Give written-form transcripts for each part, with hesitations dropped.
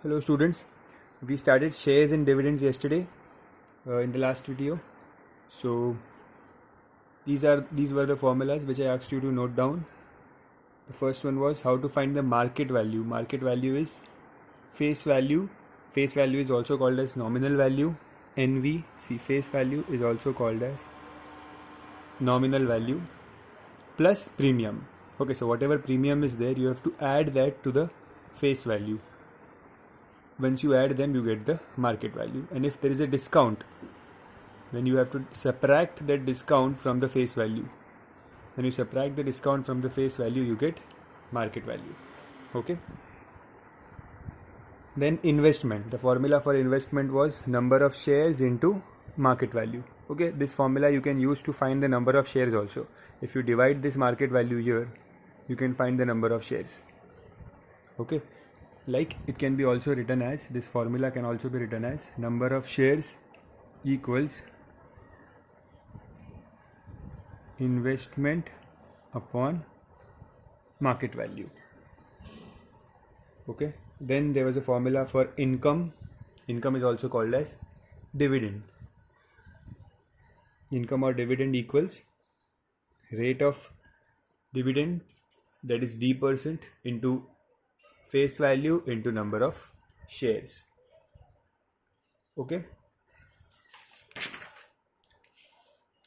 Hello students, we started shares and dividends yesterday in the last video. So these were the formulas which I asked you to note down. The first one was how to find the market value. Market value is face value. Face value is also called as nominal value. NV, see, face value is also called as nominal value plus premium. Okay, so whatever premium is there, you have to add that to the face value. Once you add them, you get the market value. And if there is a discount, then you have to subtract that discount from the face value. When you subtract the discount from the face value, you get market value. Okay. Then investment. The formula for investment was number of shares into market value. Okay, this formula you can use to find the number of shares also. If you divide this market value here, you can find the number of shares. Okay. Like it can be also written as, this formula can also be written as number of shares equals investment upon market value. Okay, then there was a formula for income. Income is also called as dividend. Income or dividend equals rate of dividend, that is D%, into face value into number of shares. Okay.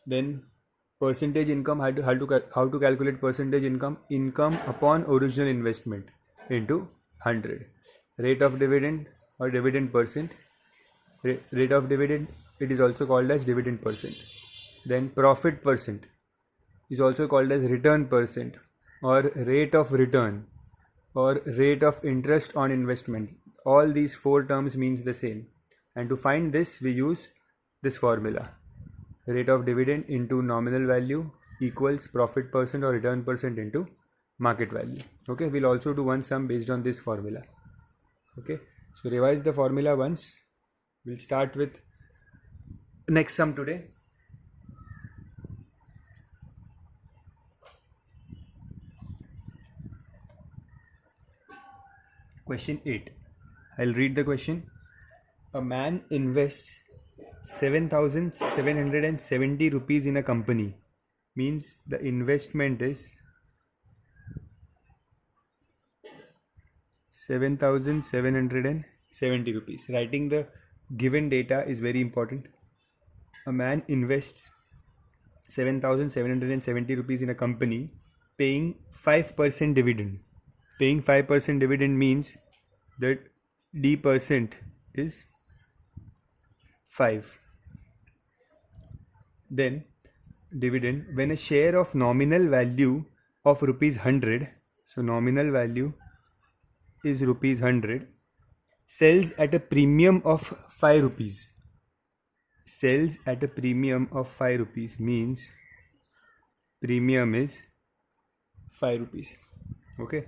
Then percentage income, how to calculate percentage income? Income upon original investment into 100. Rate of dividend or dividend percent. Rate of dividend, it is also called as dividend percent. Then profit percent is also called as return percent or rate of return or rate of interest on investment. All these four terms means the same, and to find this we use this formula. Rate of dividend into nominal value equals profit percent or return percent into market value. Okay, we'll also do one sum based on this formula. Okay, so revise the formula once. We'll start with next sum today. Question 8. I'll read the question. A man invests 7,770 rupees in a company. Means the investment is 7,770 rupees. Writing the given data is very important. A man invests 7,770 rupees in a company, paying 5% dividend. Paying 5% dividend means that D% is 5. Then dividend, when a share of nominal value of rupees 100, so nominal value is rupees 100, sells at a premium of 5 rupees. Sells at a premium of 5 rupees means premium is 5 rupees. Okay,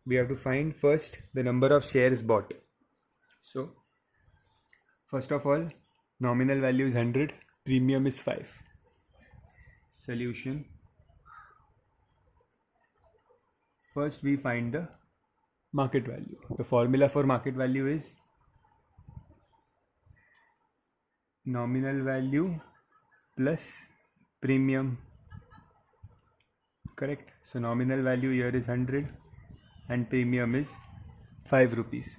we have to find first the number of shares bought. So first of all, nominal value is 100, premium is 5. Solution. First we find the market value. The formula for market value is nominal value plus premium. Correct. So nominal value here is 100 and premium is 5 rupees.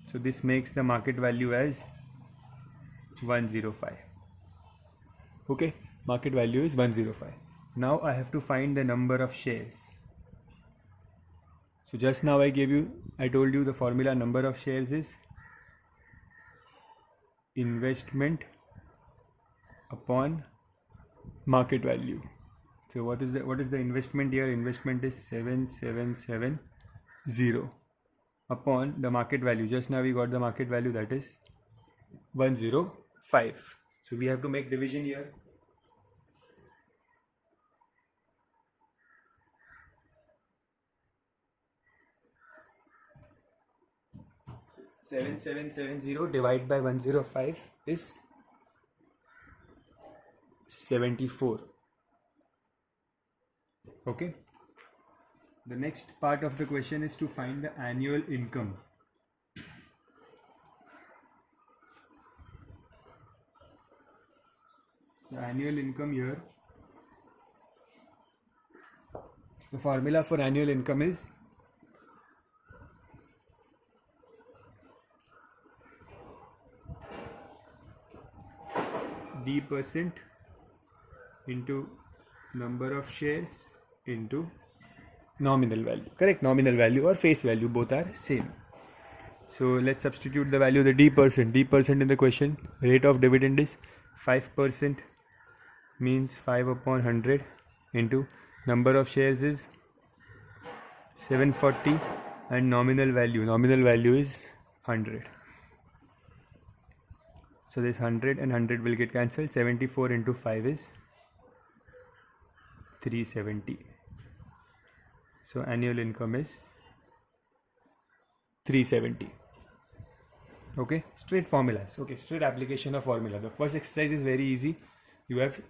So this makes the market value as 105. Okay, market value is 105. Now I have to find the number of shares. So just now I told you the formula number of shares is investment upon market value. So what is the investment here? Investment is 7770 upon the market value. Just now we got the market value, that is 105. So we have to make division here. (7770) divided by 105 is 74. Okay. The next part of the question is to find the annual income. The annual income here, the formula for annual income is D% into number of shares into nominal value. Correct, nominal value or face value, both are same. So let's substitute the value, the D%. D% in the question, rate of dividend is 5%, means 5 upon 100 into number of shares is 740 and nominal value is 100. So this 100 and 100 will get cancelled. 74 into 5 is 370. So annual income is 370. Okay, straight formulas. Okay, straight application of formula. The first exercise is very easy. You have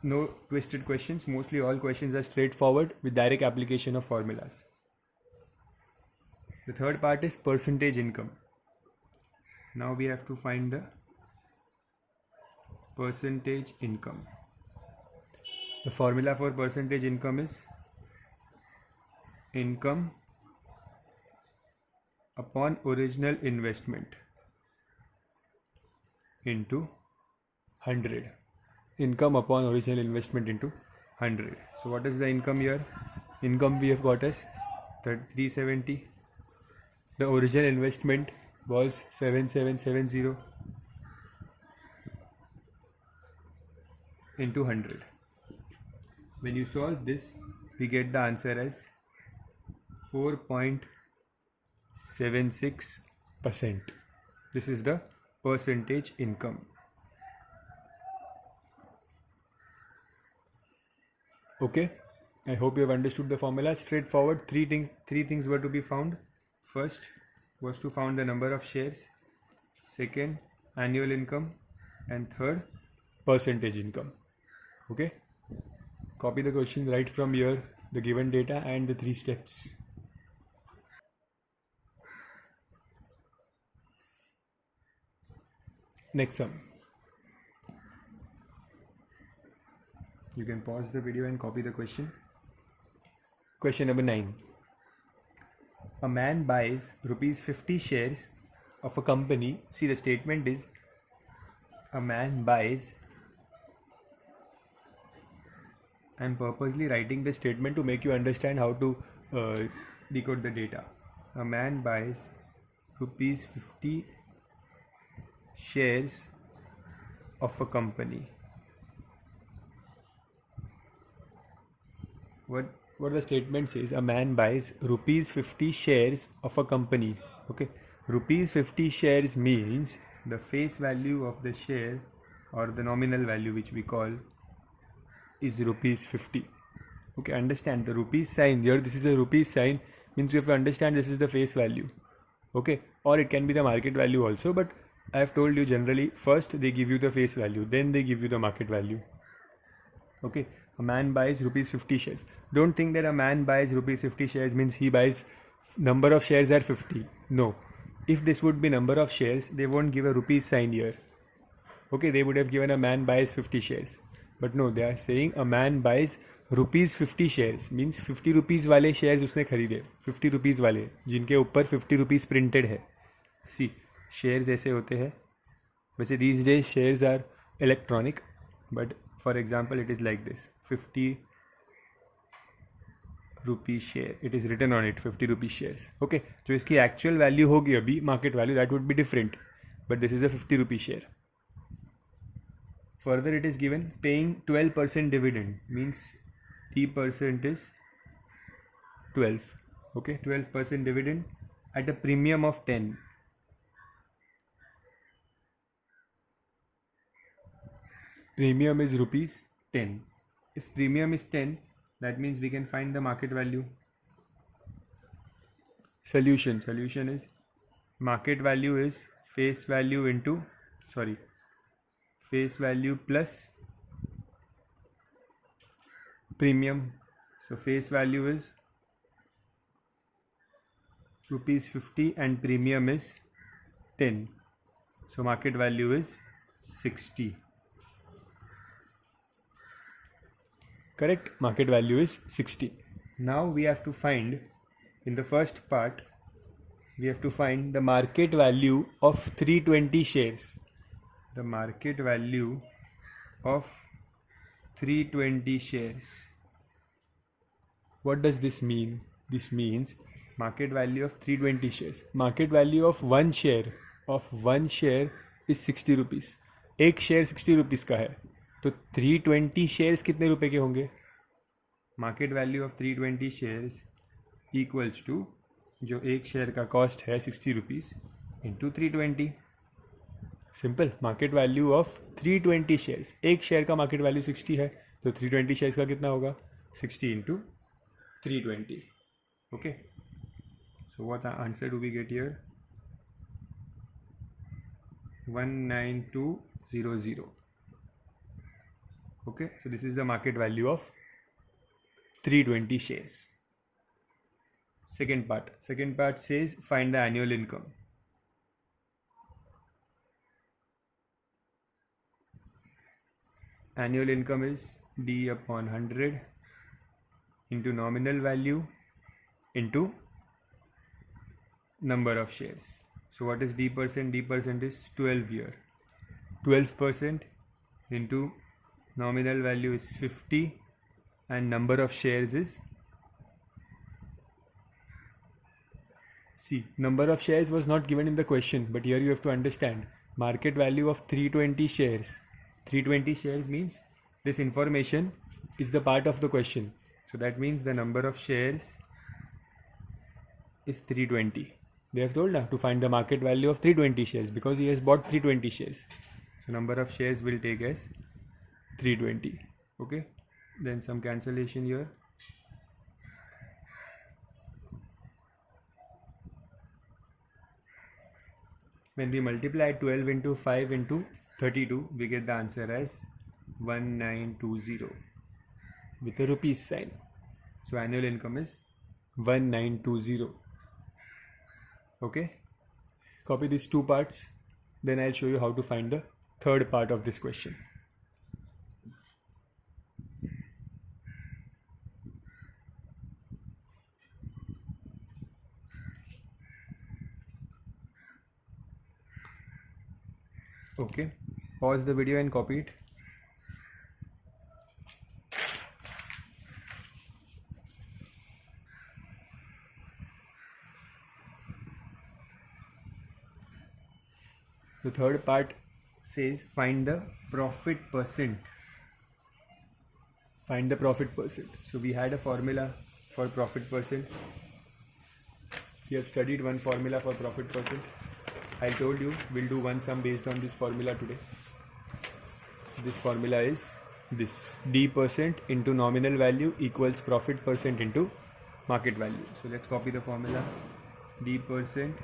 no twisted questions. Mostly all questions are straightforward with direct application of formulas. The third part is percentage income. Now we have to find the percentage income. The formula for percentage income is income upon original investment into 100. Income upon original investment into 100. So what is the income here? Income we have got as 370. The original investment was 7770 into 100. When you solve this, we get the answer as 4.76%. This is the percentage income. Okay, I hope you have understood the formula. Straightforward. Three things were to be found. First was to find the number of shares. Second, annual income. And third, percentage income. Okay, copy the question right from here, the given data and the 3 steps. Next sum. You can pause the video and copy the question. Question number 9. A man buys ₹50 shares of a company. See, the statement is a man buys. I'm purposely writing the statement to make you understand how to decode the data. A man buys ₹50 shares of a company. What the statement says, a man buys ₹50 shares of a company. Okay, ₹50 shares means the face value of the share or the nominal value, which we call, is ₹50. Okay, understand the rupees sign here. This is a rupees sign, means you have to understand this is the face value. Okay, or it can be the market value also, but I have told you generally first they give you the face value, then they give you the market value. Okay, a man buys ₹50 shares. Don't think that a man buys ₹50 shares means he buys number of shares at 50. No, if this would be number of shares, they won't give a rupees sign here. Okay, they would have given a man buys 50 shares. But no, they are saying a man buys ₹50 shares, means 50 rupees वाले shares उसने खरीदे, 50 rupees वाले जिनके ऊपर 50 rupees printed है. See, shares ऐसे होते हैं. वैसे these days shares are electronic, but for example it is like this, 50 rupees share. It is written on it 50 rupees shares. Okay, जो इसकी actual value होगी अभी, market value, that would be different, but this is a 50 rupees share. Further, it is given paying 12% dividend, means T% is 12. Okay, 12% dividend at a premium of 10. Premium is ₹10. If premium is 10, that means we can find the market value. Solution is market value is face value plus premium. So face value is ₹50 and premium is 10. So market value is 60. Correct? Market value is 60. Now we have to find, in the first part, we have to find the market value of 320 shares. The market value of 320 shares. What does this mean? This means market value of 320 shares. Market value of one share is 60 rupees. एक share 60 rupees का है, तो 320 shares कितने रुपए के होंगे? Market value of 320 shares equals to जो एक शेयर का कॉस्ट है 60 rupees into 320. Simple. Market value of 320 shares, एक शेयर का मार्केट वैल्यू 60 है, तो 320 शेयर्स का कितना होगा? 60 into 320. Okay, so what answer do we get here? 19200. Okay, so this is the market value of 320 shares. Second part says find the annual income. Annual income is D upon 100 into nominal value into number of shares. So what is D percent? D percent is 12 here. 12% into nominal value is 50 and number of shares is, see, number of shares was not given in the question, but here you have to understand market value of 320 shares. 320 shares means this information is the part of the question. So that means the number of shares is 320. They have told to find the market value of 320 shares because he has bought 320 shares. So number of shares will take as 320. Okay, then some cancellation here. When we multiply 12 into 5 into 32, we get the answer as 1920 with a rupees sign. So annual income is 1920. Okay, copy these two parts, then I'll show you how to find the third part of this question. Okay, pause the video and copy it. The third part says find the profit percent. Find the profit percent. So we had a formula for profit percent. We have studied one formula for profit percent. I told you we'll do one sum based on this formula today. This formula is this: D percent into nominal value equals profit percent into market value. So let's copy the formula. D percent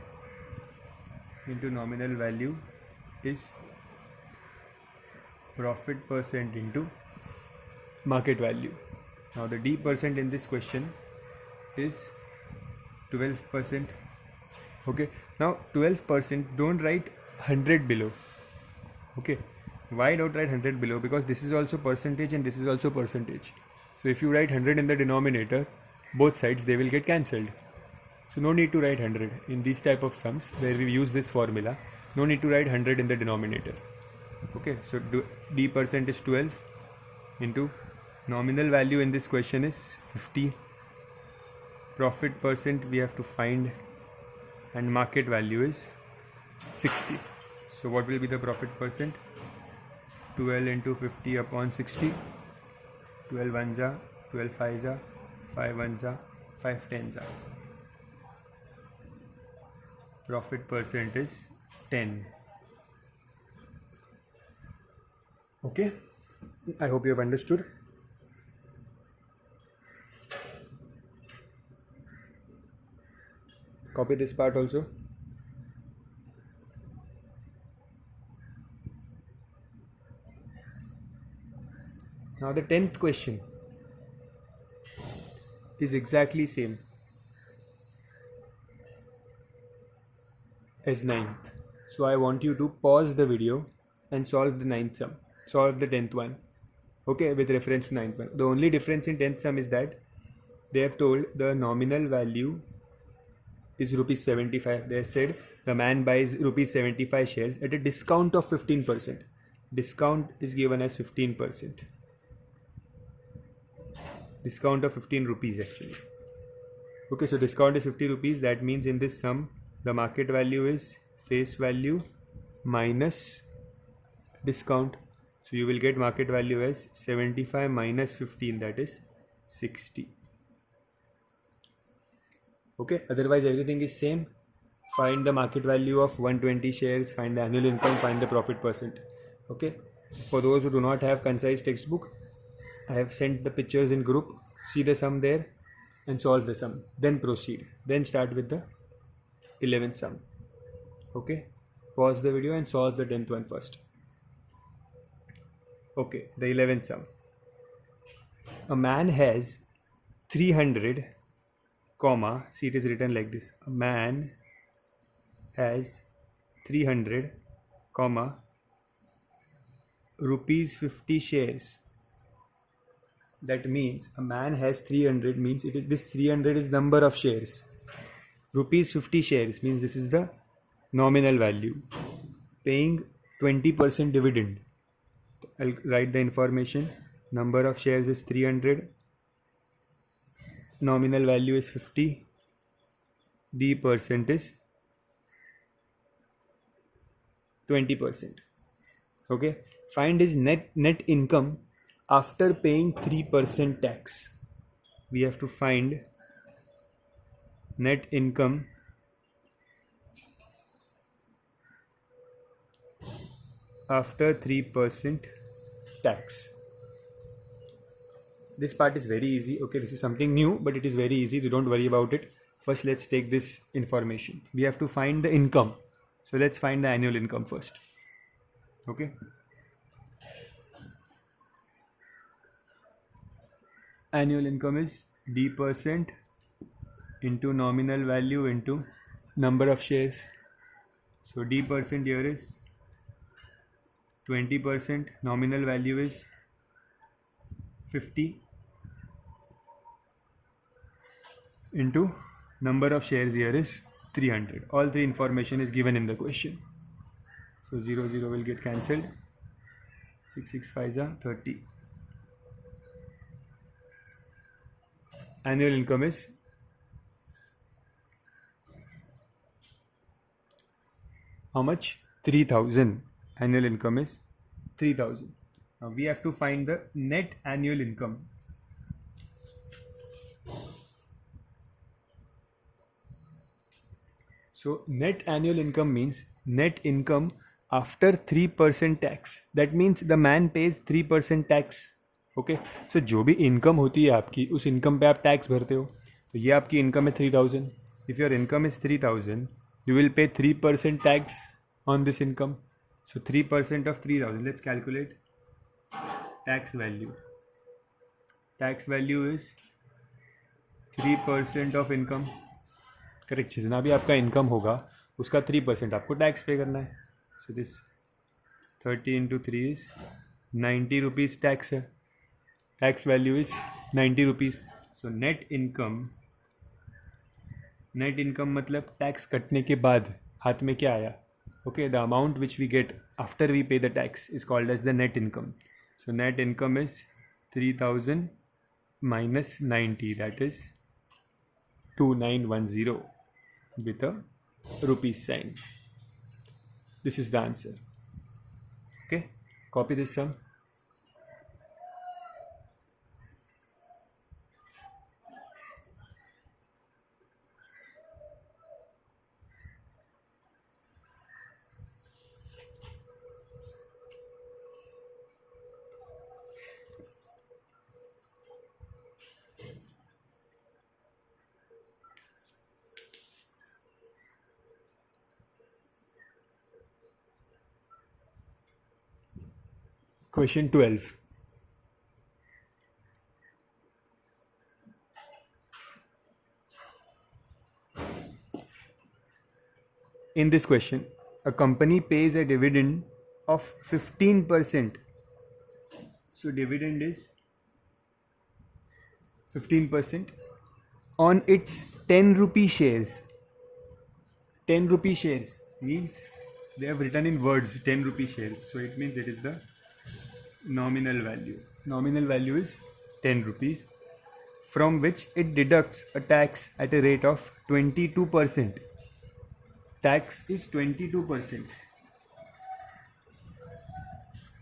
into nominal value is profit percent into market value. Now the D percent in this question is 12%. Okay, now 12%, don't write 100 below. Okay, why don't write 100 below? Because this is also percentage and this is also percentage. So if you write 100 in the denominator, both sides they will get cancelled. So no need to write 100 in these type of sums where we use this formula. No need to write 100 in the denominator. Okay, so D percent is 12 into nominal value in this question is 50. Profit percent we have to find and market value is 60. So what will be the profit percent? 12 into 50 upon 60. 12 ones are, 12 fives are, 5 ones are, 5 tens are. Profit percent is 10. Okay, I hope you have understood. Copy this part also. Now the 10th question is exactly same as 9th. So I want you to pause the video and solve the 9th sum. Solve the 10th one. okay, with reference to 9th one. The only difference in 10th sum is that they have told the nominal value is rupees 75. They said the man buys rupees 75 shares at a discount of 15%. Discount is given as 15%. Discount of 15 rupees actually. Okay, so discount is 50 rupees. That means in this sum, the market value is face value minus discount. So you will get market value as 75 minus 15, that is 60. Okay, otherwise everything is same. Find the market value of 120 shares, find the annual income, find the profit percent. Okay, for those who do not have concise textbook, I have sent the pictures in group. See the sum there and solve the sum. Then proceed. Then start with the 11th sum. Okay, pause the video and solve the 10th one first. Okay, the 11th sum. A man has 300, comma, see it is written like this. A man has 300, comma, rupees 50 shares. That means a man has 300 means it is, this 300 is number of shares. Rupees 50 shares means this is the nominal value. Paying 20% dividend. I'll write the information. Number of shares is 300. Nominal value is 50. The percent is 20%. Okay. Find his net income after paying 3% tax. We have to find net income after 3% tax. This part is very easy. Okay, this is something new, but it is very easy. You don't worry about it. First, let's take this information. We have to find the income. So let's find the annual income first. Okay. Annual income is D percent into nominal value into number of shares. So D percent here is 20%. Nominal value is 50 into number of shares here is 300. All three information is given in the question. So 0 0 will get cancelled. 6 6 5 are 30. Annual income is how much? 3000. Annual income is 3000. Now we have to find the net annual income. So net annual income means net income after 3% tax. That means the man pays 3% tax. Okay, so जो भी income होती है आपकी, उस income पे आप tax भरते हो. तो ये आपकी income है 3000. If your income is 3000, you will pay 3% tax on this income. So 3% of 3000. Let's calculate tax value. Tax value is 3% of income. Correct. जितना भी आपका इनकम होगा उसका 3% आपको टैक्स पे करना है. So this 30 into 3 is 90 rupees tax है. Tax value is 90 rupees. So net income मतलब टैक्स कटने के बाद हाथ में क्या आया. Okay, the amount which we get after we pay the tax is called as the net income. So net income is 3000 minus 90, that is 2910 with a rupees sign. This is the answer. Okay, copy this sum. Question 12. In this question, a company pays a dividend of 15%. So dividend is 15% on its 10 rupee shares. 10 rupee shares means they have written in words 10 rupee shares. So it means it is the nominal value. Nominal value is 10 rupees, from which it deducts a tax at a rate of 22%. Tax is 22%.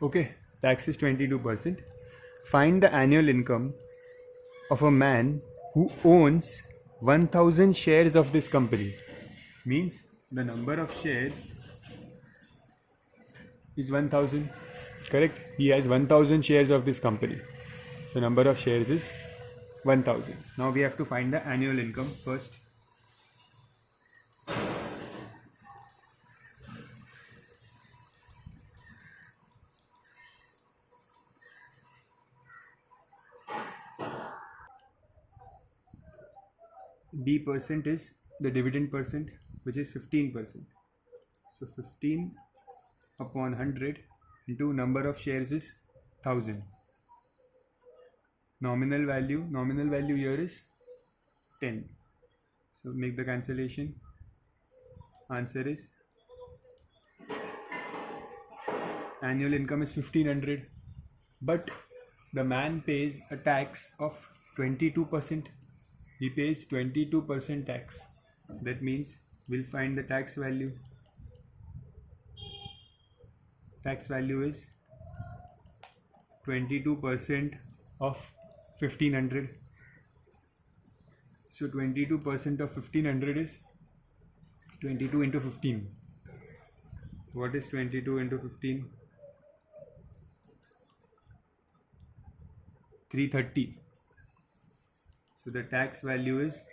Okay, tax is 22%. Find the annual income of a man who owns 1000 shares of this company. Means the number of shares is 1000. Correct? He has 1000 shares of this company. So number of shares is 1000. Now we have to find the annual income first. D percent is the dividend percent, which is 15%. So 15 upon 100 into number of shares is 1000. Nominal value here is 10. So make the cancellation. Answer is annual income is 1500, but the man pays a tax of 22%. He pays 22% tax. That means we'll find the tax value. Tax value is 22% of 1500. So 22% of 1500 is 22 into 15. What is 22 into 15? 330. So the tax value is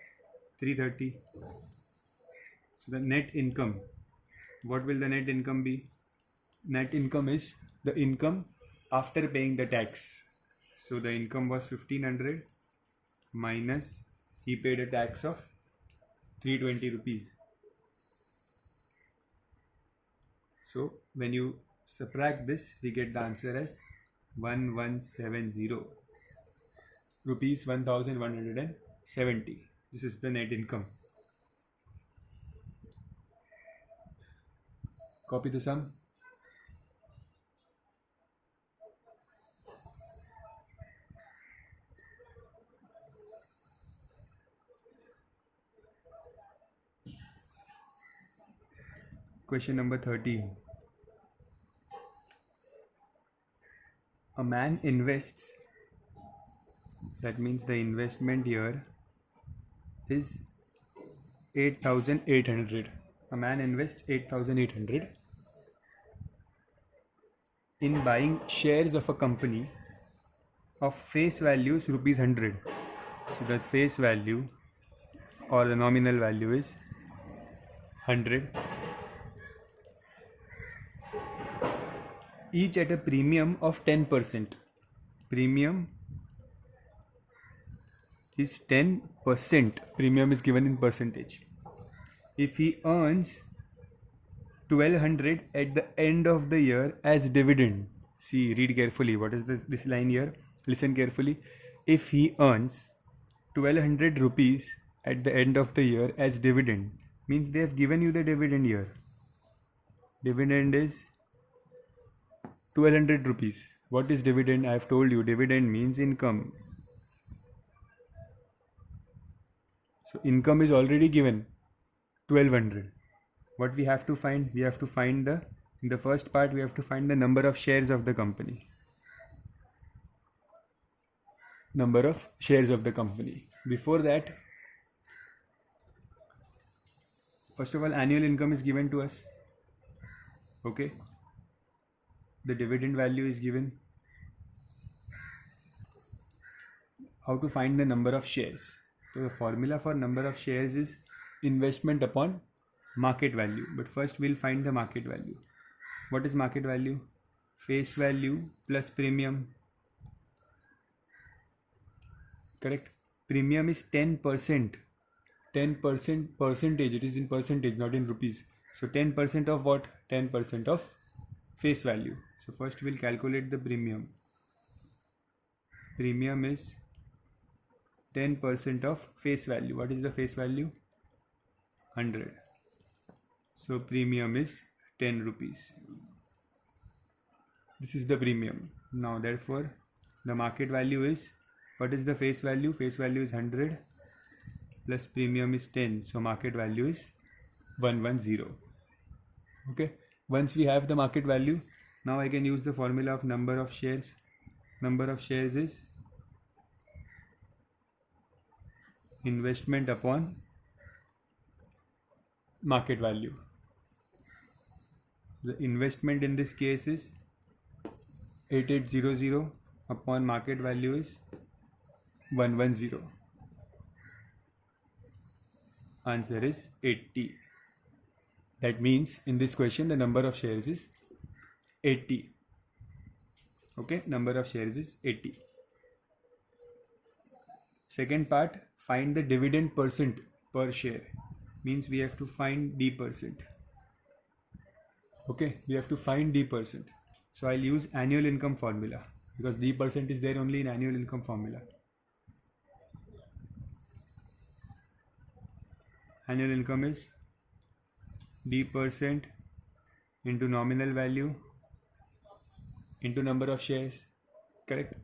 330. So the net income, what will the net income be? Net income is the income after paying the tax. So the income was 1500 minus he paid a tax of 320 rupees. So when you subtract this, we get the answer as 1170 rupees 1170. This is the net income. Copy the sum. Question number 13. A man invests, that means the investment here is 8,800. A man invests 8,800 in buying shares of a company of face values rupees 100. So the face value or the nominal value is 100. Each at a premium of 10%. Premium is 10%. Premium is given in percentage. If he earns 1200 at the end of the year as dividend. See, read carefully. What is this line here? Listen carefully. If he earns 1200 rupees at the end of the year as dividend, means they have given you the dividend here. Dividend is 1200 rupees. What is dividend? I have told you, dividend means income. So income is already given, 1200. What we have to find? We have to find in the first part, we have to find the number of shares of the company. Number of shares of the company. Before that, first of all, annual income is given to us. Okay. The dividend value is given. How to find the number of shares? So the formula for number of shares is investment upon market value. But first we'll find the market value. What is market value? Face value plus premium. Correct? Premium is 10%. 10% percentage. It is in percentage, not in rupees. So 10% of what? 10% of face value. So first we'll calculate the premium. Premium is 10% of face value. What is the face value? 100. So premium is 10 rupees. This is the premium. Now therefore the market value is, what is the face value? Face value is 100 plus premium is 10. So market value is 110. Okay. Once we have the market value, now I can use the formula of number of shares. Number of shares is investment upon market value. The investment in this case is 8800 upon market value is 110. Answer is 80. That means in this question the number of shares is 80. Okay, number of shares is 80. Second part, find the dividend percent per share. Means we have to find D percent. Okay, we have to find D percent. So I'll use annual income formula because D percent is there only in annual income formula. Annual income is D percent into nominal value into number of shares. Correct?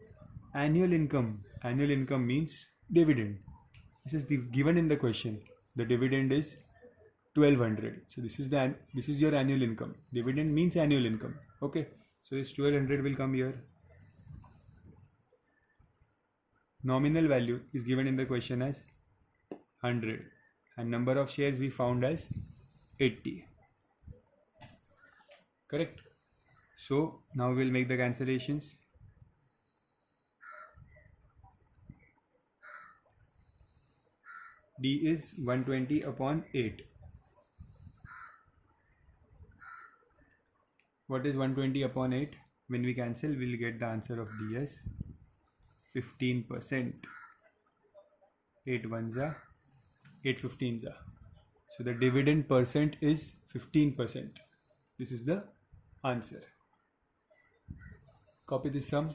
Annual income means dividend. This is given in the question. The dividend is 1200. So this is your annual income. Dividend means annual income. Okay. So this 1200 will come here. Nominal value is given in the question as 100 and number of shares we found as 80. Correct? So now we'll make the cancellations. D is 120 upon 8. What is 120 upon 8? When we cancel, we'll get the answer of D as 15%. 8 ones are 8 15s are. So the dividend percent is 15%. This is the answer. Copy this sum.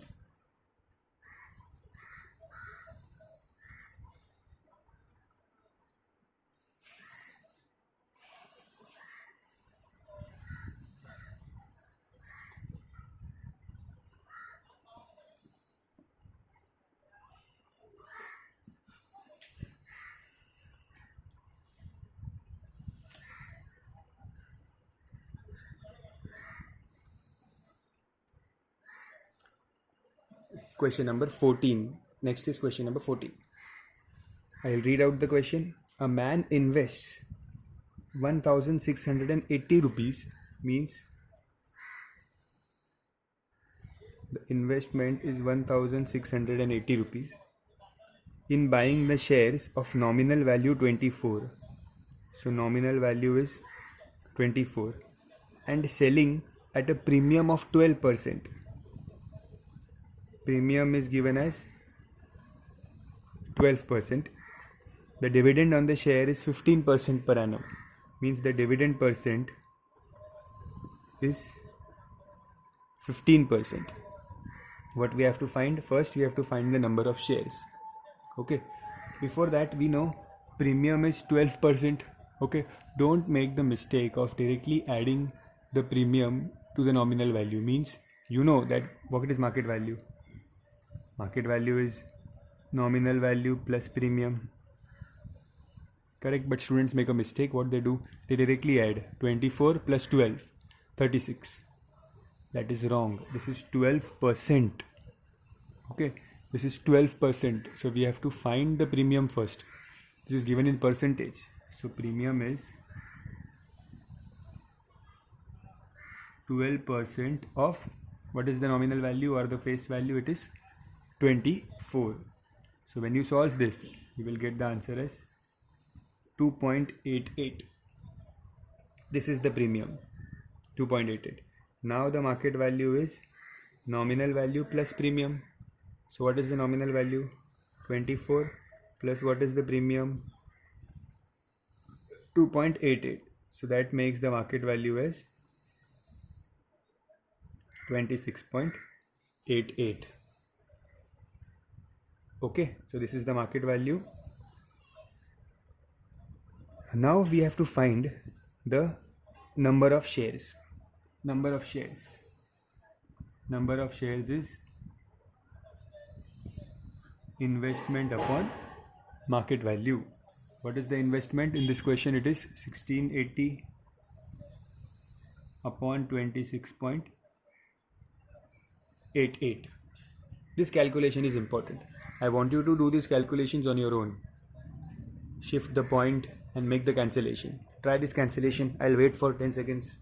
Question number 14. Next is question number 14. I'll read out the question. A man invests 1680 rupees, means the investment is 1680 rupees in buying the shares of nominal value 24. So nominal value is 24 and selling at a premium of 12%. Premium is given as 12%. The dividend on the share is 15% per annum. Means the dividend percent is 15%. What we have to find? First we have to find the number of shares. Okay. Before that we know premium is 12%. Okay. Don't make the mistake of directly adding the premium to the nominal value. Means you know that what is market value. Market value is nominal value plus premium. Correct? But students make a mistake. What they do? They directly add 24 plus 12, 36. That is wrong. This is 12%. Okay? This is 12%. So we have to find the premium first. This is given in percentage. So premium is 12% of what is the nominal value or the face value? It is 24. So when you solve this, you will get the answer as 2.88. This is the premium, 2.88. Now the market value is nominal value plus premium. So what is the nominal value? 24 plus what is the premium? 2.88. So that makes the market value as 26.88. Okay, so this is the market value. Now we have to find the number of shares. Number of shares is investment upon market value. What is the investment? In this question it is 1680 upon 26.88. This calculation is important. I want you to do these calculations on your own. Shift the point and make the cancellation. Try this cancellation. I'll wait for 10 seconds.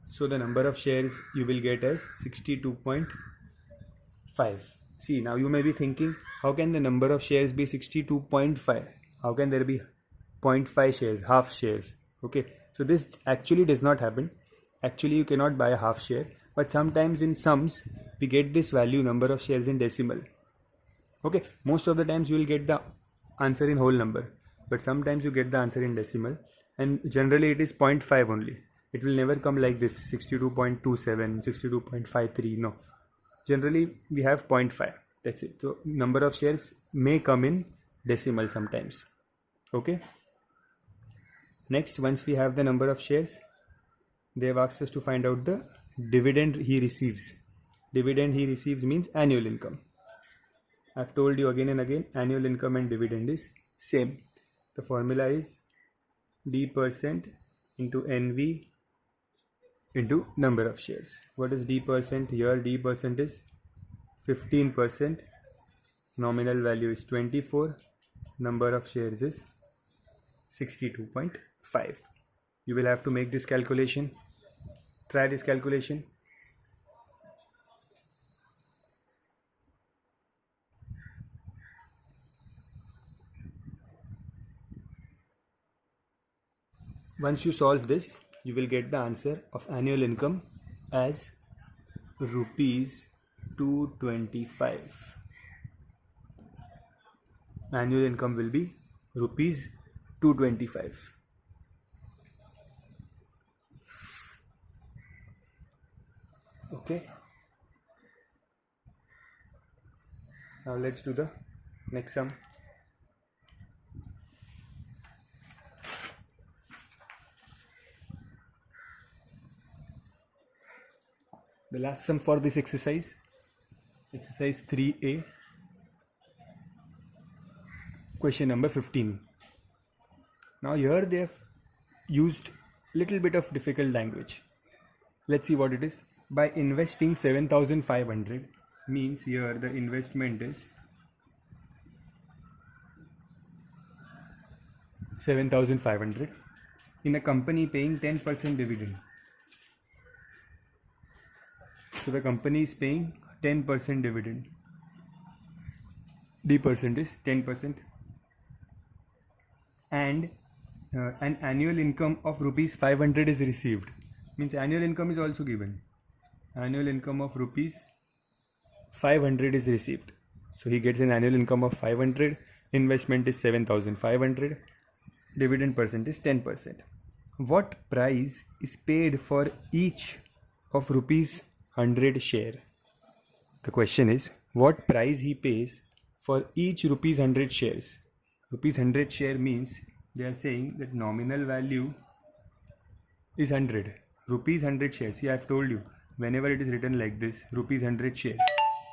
So the number of shares you will get as 62.5. See, now you may be thinking, how can the number of shares be 62.5? How can there be 0.5 shares, half shares? Okay, so this actually does not happen. Actually, you cannot buy a half share, but sometimes in sums, we get this value, number of shares in decimal. Okay, most of the times you will get the answer in whole number, but sometimes you get the answer in decimal, and generally it is 0.5 only. It will never come like this 62.27, 62.53. No, generally we have 0.5. That's it. So number of shares may come in decimal sometimes. Okay, next, once we have the number of shares, they have asked us to find out the dividend he receives. Dividend he receives means annual income. I've told you again and again, annual income and dividend is same. The formula is d% into NV into number of shares. What is d%? Here d% is 15%, nominal value is 24, number of shares is 62.5. You will have to make this calculation. Try this calculation. Once you solve this, you will get the answer of annual income as rupees 225. Annual income will be rupees 225. Okay. Now let's do the next sum. The last sum for this exercise 3A, question number 15. Now here they have used little bit of difficult language. Let's see what it is. By investing 7,500 means here the investment is 7,500 in a company paying 10% dividend. So the company is paying 10% dividend. D% is 10%. And an annual income of rupees 500 is received. Means annual income is also given. Annual income of rupees 500 is received. So he gets an annual income of 500. Investment is 7,500. Dividend percent is 10%. What price is paid for each of rupees 100 share? The question is, what price he pays for each rupees 100 shares? Rupees 100 share means they are saying that nominal value is 100. Rupees 100 shares. See, I have told you, whenever it is written like this, rupees 100 shares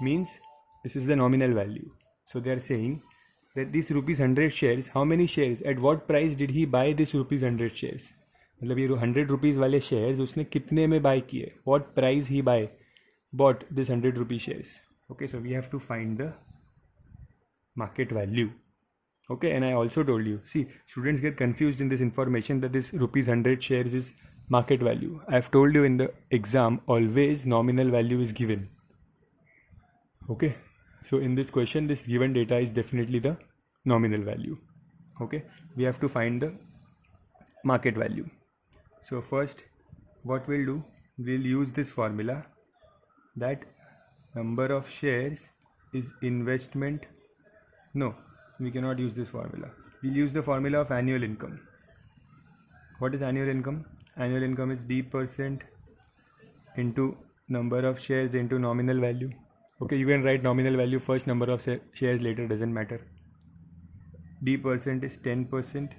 means this is the nominal value. So they are saying that these rupees 100 shares, how many shares, at what price did he buy this rupees 100 shares? मतलब ये 100 rupees वाले shares उसने कितने में buy किए? What price he bought this 100 rupee shares? Okay, so we have to find the market value. Okay, and I also told you, see, students get confused in this information that this rupees 100 shares is market value. I have told you in the exam, always nominal value is given. Okay, so in this question, this given data is definitely the nominal value. Okay, we have to find the market value. So first, what we'll do, we'll use this formula that number of shares is investment No, we cannot use this formula. We'll use the formula of annual income. What is annual income? Annual income is D% into number of shares into nominal value. Okay, you can write nominal value first, number of shares later, doesn't matter. D% is 10%.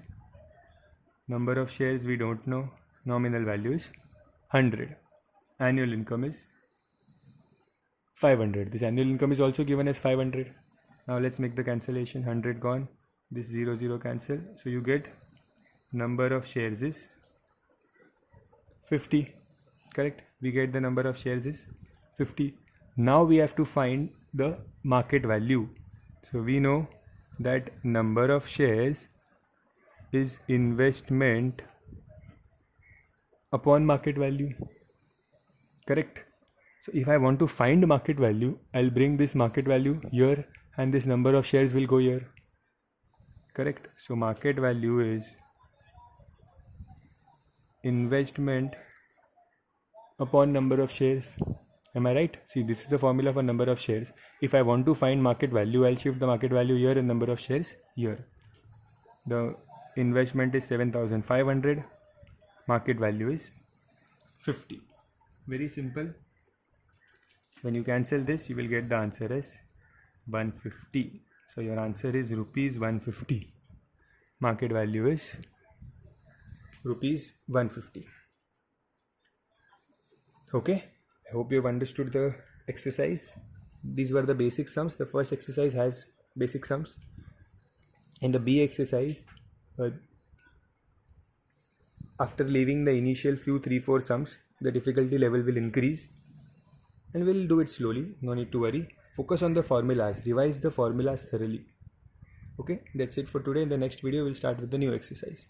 Number of shares we don't know. Nominal value is 100. Annual income is 500. This annual income is also given as 500. Now let's make the cancellation. 100 gone. This 0 cancel. So you get number of shares is 50. Correct? We get the number of shares is 50. Now we have to find the market value. So we know that number of shares is investment upon market value. Correct? So if I want to find market value, I'll bring this market value here and this number of shares will go here. Correct? So market value is investment upon number of shares. Am I right? See, this is the formula for number of shares. If I want to find market value, I'll shift the market value here and number of shares here. The investment is 7,500. Market value is 50. Very simple. When you cancel this, you will get the answer as 150. So your answer is rupees 150. Market value is rupees 150. Okay, I hope you have understood the exercise. These were the basic sums. The first exercise has basic sums. In the B exercise, after leaving the initial few 3-4 sums, the difficulty level will increase and we'll do it slowly. No need to worry. Focus on the formulas. Revise the formulas thoroughly. Okay, that's it for today. In the next video, we'll start with the new exercise.